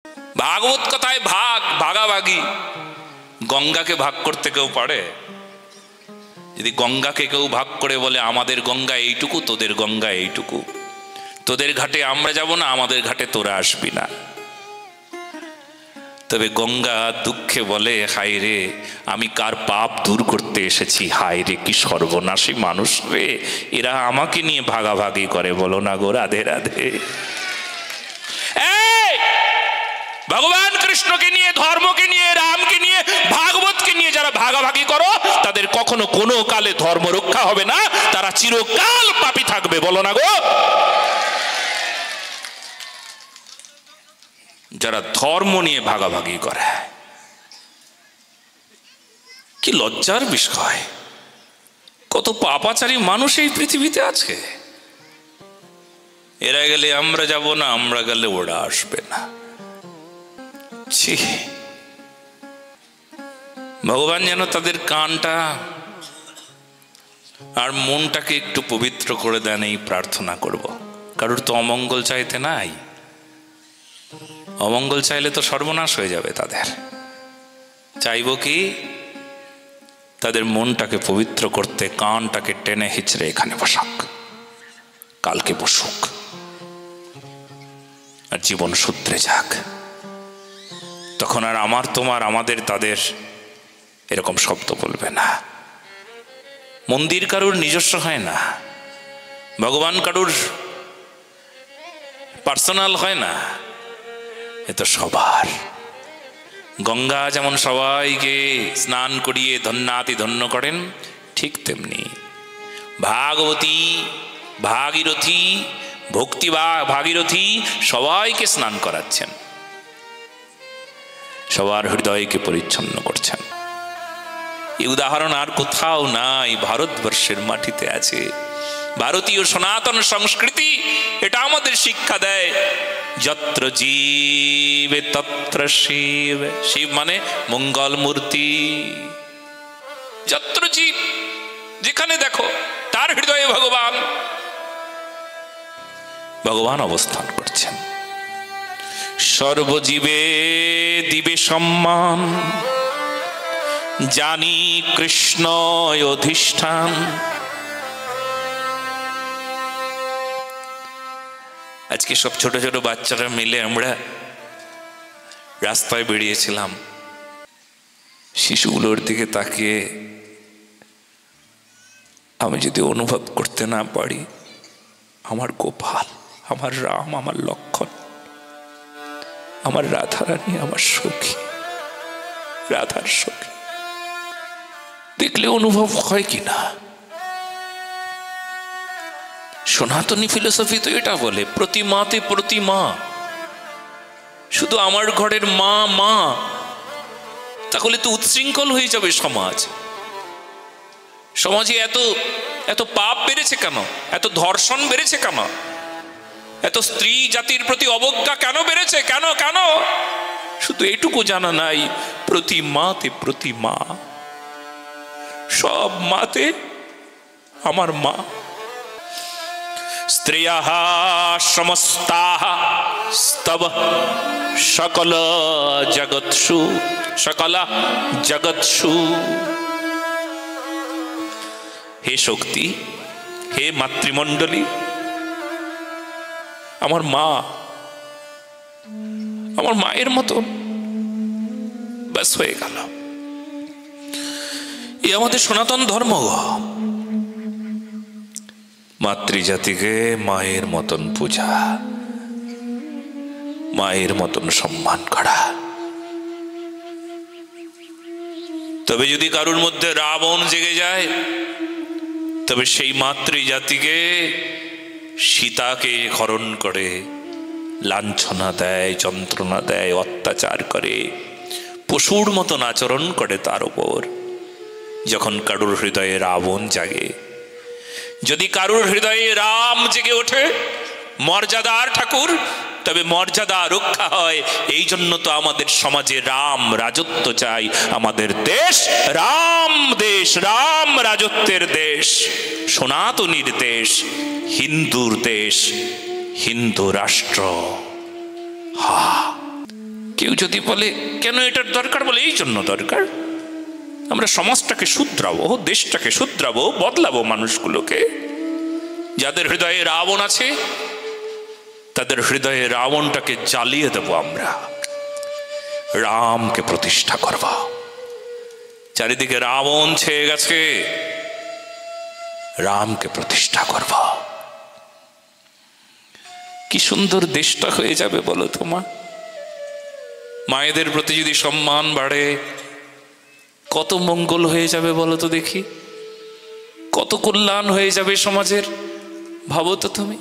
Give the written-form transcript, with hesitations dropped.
ভাগবত কথায় ভাগ, ভাগাভাগি। গঙ্গাকে ভাগ করতে কেউ পারে? যদি গঙ্গাকে কেউ ভাগ করে বলে আমাদের গঙ্গা এইটুকু, তোদের গঙ্গা এইটুকু, তোদের ঘাটে আমরা যাব না, আমাদের ঘাটে তোরা আসবি না। তবে গঙ্গা দুঃখে বলে, হায় রে, আমি কার পাপ দূর করতে এসেছি, হায় রে কি সর্বনাশী মানুষ রে, এরা আমাকে নিয়ে ভাগাভাগি করে। বলো না গো রাধে রাধে। ভগবান কৃষ্ণকে নিয়ে, ধর্মকে নিয়ে, রামকে নিয়ে, ভাগবতকে নিয়ে যারা ভাগাভাগি করো, তাদের কখনো কোনো কালে ধর্ম রক্ষা হবে না, তারা চিরকাল পাপী থাকবে। বলো না গো। যারা ধর্ম নিয়ে ভাগাভাগি করে, কি লজ্জার বিষয়। কত পাপাচারী মানুষ এই পৃথিবীতে আছে। এরা গেলে আমরা যাব না, আমরা গেলে ওরা আসবে না। ভগবান যেন তাদের কানটা আর মনটাকে একটু পবিত্র করে দেন, এই প্রার্থনা করব। কারোর তো অমঙ্গল চাইতে নাই, অমঙ্গল চাইলে তো সর্বনাশ হয়ে যাবে তাদের। চাইব কি? তাদের মনটাকে পবিত্র করতে কানটাকে টেনে হিচড়ে এখানে বসাক, কালকে বসুক, আর জীবন সূত্রে যাক। তখন আর আমার, তোমার, আমাদের, তাদের এরকম শব্দ বলবে না। মন্দির কারুর নিজস্ব হয় না, ভগবান কারুর পার্সোনাল হয় না, এ তো সবার। গঙ্গা যেমন সবাইকে স্নান করিয়ে ধন্যাতি ধন্য করেন, ঠিক তেমনি ভাগবতী, ভাগীরথী, ভক্তি ভাগীরথী সবাইকে স্নান করাচ্ছেন, সবার হৃদয়কে পরিচ্ছন্ন করছেন। এই উদাহরণ আর কোথাও নাই, ভারতবর্ষের মাটিতে আছে। ভারতীয় সনাতন সংস্কৃতি এটা আমাদের শিক্ষা দেয়, যত্র জীব তত্র শিব। শিব মানে মঙ্গল মূর্তি। যত্র জীব, যেখানে দেখো তার হৃদয়ে ভগবান, ভগবান অবস্থান করছেন। সর্বজীবে দিবে সম্মান, জানি কৃষ্ণ অধিষ্ঠান। আজকে সব ছোট ছোট বাচ্চারা মিলে আমরা রাস্তায় বেরিয়েছিলাম। শিশুগুলোর দিকে তাকিয়ে আমি যদি অনুভব করতে না পারি, আমার গোপাল, আমার রাম, আমার লক্ষণ, আমার রাধারানী, আমার সখী, রাধার সখী, দেখলে অনুভব হয় কিনা? সনাতনী ফিলোসফি তো এটা বলে, প্রতিমাতে প্রতিমা। শুধু আমার ঘরের মা মা, তাহলে তো উচ্ছৃঙ্খল হয়ে যাবে সমাজ। সমাজে এত এত পাপ বেড়েছে কেন? এত ধর্ষণ বেড়েছে কেন? এত স্ত্রী জাতির প্রতি অবজ্ঞা কেন বেড়েছে? কেন কেন? শুধু এটুকু জানা নাই, প্রতিমাতে প্রতিমা। সব মাতে আমার মা। স্ত্রিয়াঃ সমস্তাঃ স্তব সকল জগৎসু, সকল জগৎসু। হে শক্তি, হে মাতৃমণ্ডলী, আমার মা, আমার মায়ের মতো ব্যাস হয়ে গেল। এ আমাদের সনাতন ধর্ম। মাতৃজাতিকে মায়ের মতন পূজা, মায়ের মতন সম্মান করা। তবে যদি কারুর মধ্যে রাবণ জেগে যায়, তবে সেই মাতৃজাতিকে, সীতাকে হরণ করে লাঞ্ছনা দেয়, যন্ত্রণা দেয়, অত্যাচার করে, পশুর মতন আচরণ করে তার উপর। যখন কারুর হৃদয়ে রাবণ জাগে, যদি কারুর হৃদয়ে রাম জেগে ওঠে, মর্যাদার ঠাকুর, তবে মর্যাদা রক্ষা হয়। এই জন্য তো আমাদের সমাজে রাম রাজত্ব চাই। আমাদের দেশ রাম দেশ, রাম রাজত্বের দেশ, সনাতনীর দেশ, হিন্দুর দেশ, হিন্দু রাষ্ট্র। কেউ যদি বলে কেন এটার দরকার, বলে এই জন্য দরকার, আমরা সমাজটাকে শুধরাবো, দেশটাকে শুধরাবো, বদলাবো মানুষগুলোকে। যাদের হৃদয়ে রাবণ আছে তাদের হৃদয়ে রাবণটাকে জ্বালিয়ে দেব আমরা, রামকে প্রতিষ্ঠা করব। চারিদিকে রাবণ ছেয়ে গেছে, রামকে প্রতিষ্ঠা করব। কি সুন্দর দেশটা হয়ে যাবে বলো তো মা। মায়েদের প্রতি যদি সম্মান বাড়ে কত মঙ্গল হয়ে যাবে বলো তো দেখি, কত কল্যাণ হয়ে যাবে সমাজের, ভাবো তো তুমি।